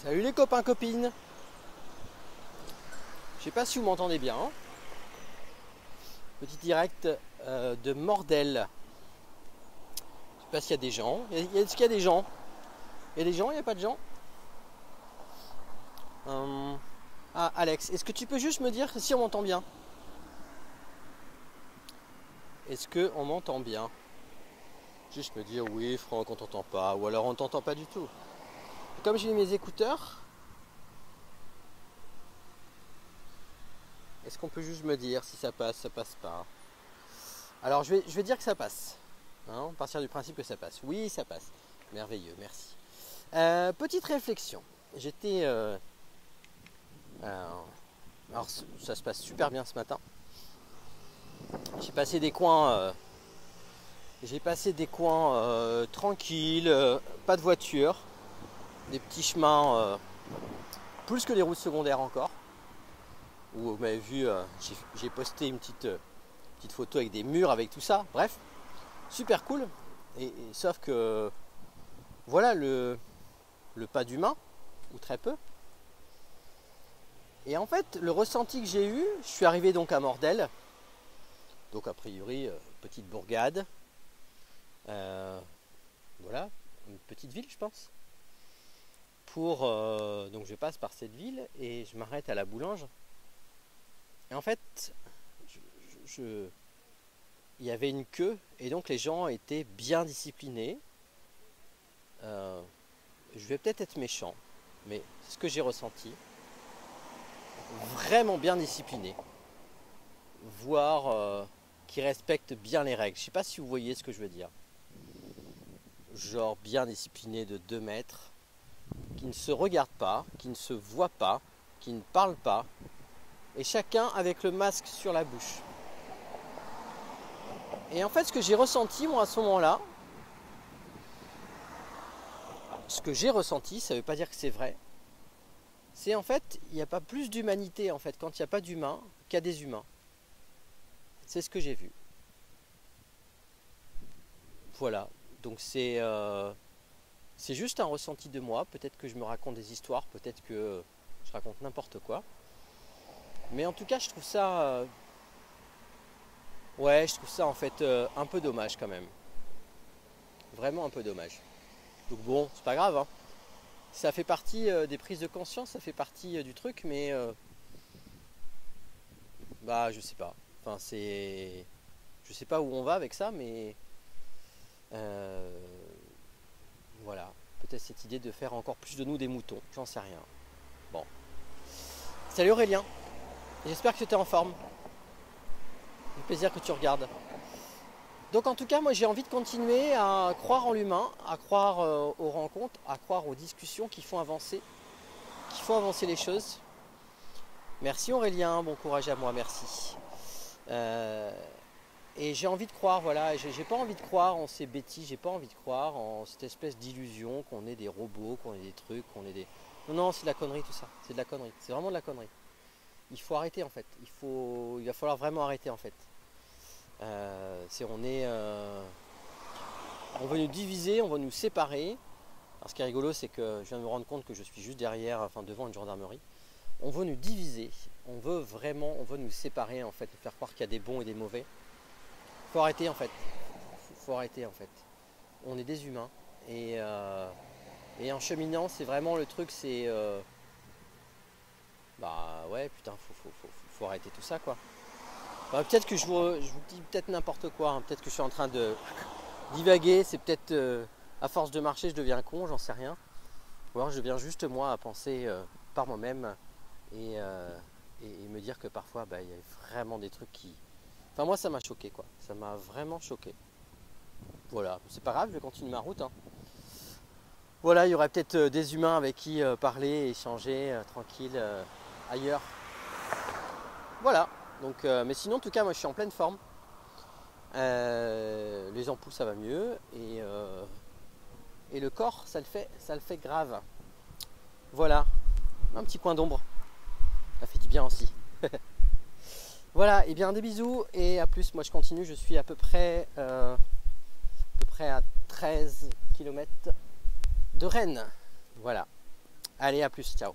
Salut les copains copines. Je sais pas si vous m'entendez bien. Petit direct de Mordel. Je sais pas s'il y a des gens. Est-ce qu'il y a des gens? Il y a des gens, il n'y a pas de gens? Ah Alex, est-ce que tu peux juste me dire si on m'entend bien? Est-ce que on m'entend bien? Juste me dire oui Franck, on t'entend pas, ou alors on t'entend pas du tout. Comme j'ai mis mes écouteurs, est-ce qu'on peut juste me dire si ça passe pas? Alors je vais dire que ça passe. Hein, partir du principe que ça passe. Oui, ça passe. Merveilleux, merci. Petite réflexion. J'étais... alors ça se passe super bien ce matin. J'ai passé des coins... tranquilles, pas de voiture, des petits chemins plus que les routes secondaires encore. Où vous m'avez vu, j'ai posté une petite photo avec des murs, avec tout ça. Bref, super cool. Sauf que voilà le pas d'humain, ou très peu. Et en fait, le ressenti que j'ai eu, je suis arrivé donc à Mordel. Donc a priori, petite bourgade. Voilà, une petite ville je pense. Donc je passe par cette ville et je m'arrête à la Boulange. Et en fait, il y avait une queue et donc les gens étaient bien disciplinés. Je vais peut-être être méchant, mais c'est ce que j'ai ressenti. Vraiment bien disciplinés, voire qui respectent bien les règles. Je ne sais pas si vous voyez ce que je veux dire. Genre bien disciplinés de 2 mètres, qui ne se regardent pas, qui ne se voient pas, qui ne parlent pas, et chacun avec le masque sur la bouche. Et en fait, ce que j'ai ressenti, moi, à ce moment-là, ça ne veut pas dire que c'est vrai, c'est en fait, il n'y a pas plus d'humanité, en fait, quand il n'y a pas d'humains, qu'il y a des humains. C'est ce que j'ai vu. Voilà, donc c'est juste un ressenti de moi. Peut-être que je me raconte des histoires, peut-être que je raconte n'importe quoi. Mais en tout cas, je trouve ça... ouais, je trouve ça en fait un peu dommage quand même. Vraiment un peu dommage. Donc bon, c'est pas grave, hein. Ça fait partie des prises de conscience, ça fait partie du truc, mais... bah, je sais pas. Enfin, c'est... Je sais pas où on va avec ça, mais... voilà. Peut-être cette idée de faire encore plus de nous des moutons, j'en sais rien. Bon. Salut Aurélien. J'espère que tu es en forme. Un plaisir que tu regardes. Donc en tout cas, moi j'ai envie de continuer à croire en l'humain, à croire aux rencontres, à croire aux discussions qui font avancer les choses. Merci Aurélien, bon courage à moi, merci. Et j'ai envie de croire, voilà, j'ai pas envie de croire en ces bêtises, j'ai pas envie de croire en cette espèce d'illusion qu'on est des robots, qu'on est des trucs, qu'on est des... Non, non, c'est de la connerie tout ça, c'est de la connerie, c'est vraiment de la connerie. Il faut arrêter en fait, il va falloir vraiment arrêter en fait. On veut nous diviser, on veut nous séparer. Alors ce qui est rigolo, c'est que je viens de me rendre compte que je suis juste derrière, enfin devant une gendarmerie. On veut nous diviser, on veut nous séparer en fait, nous faire croire qu'il y a des bons et des mauvais. Faut arrêter en fait. Faut arrêter en fait. On est des humains et en cheminant, c'est vraiment le truc, c'est bah ouais, putain, faut arrêter tout ça quoi. Bah, peut-être que je vous dis peut-être n'importe quoi, hein. Peut-être que je suis en train de divaguer, c'est peut-être à force de marcher je deviens con, j'en sais rien. Ou alors je viens juste moi à penser par moi-même et me dire que parfois bah, il y a vraiment des trucs qui... Enfin moi ça m'a choqué quoi, ça m'a vraiment choqué. Voilà, c'est pas grave, je vais continuer ma route, hein. Voilà, il y aurait peut-être des humains avec qui parler, échanger tranquille ailleurs. Voilà, donc, mais sinon en tout cas moi je suis en pleine forme. Les ampoules ça va mieux et le corps ça le fait grave. Voilà, un petit coin d'ombre, ça fait du bien aussi. Voilà, et bien des bisous et à plus. Moi je continue, je suis à peu près à 13 km de Rennes. Voilà. Allez, à plus, ciao.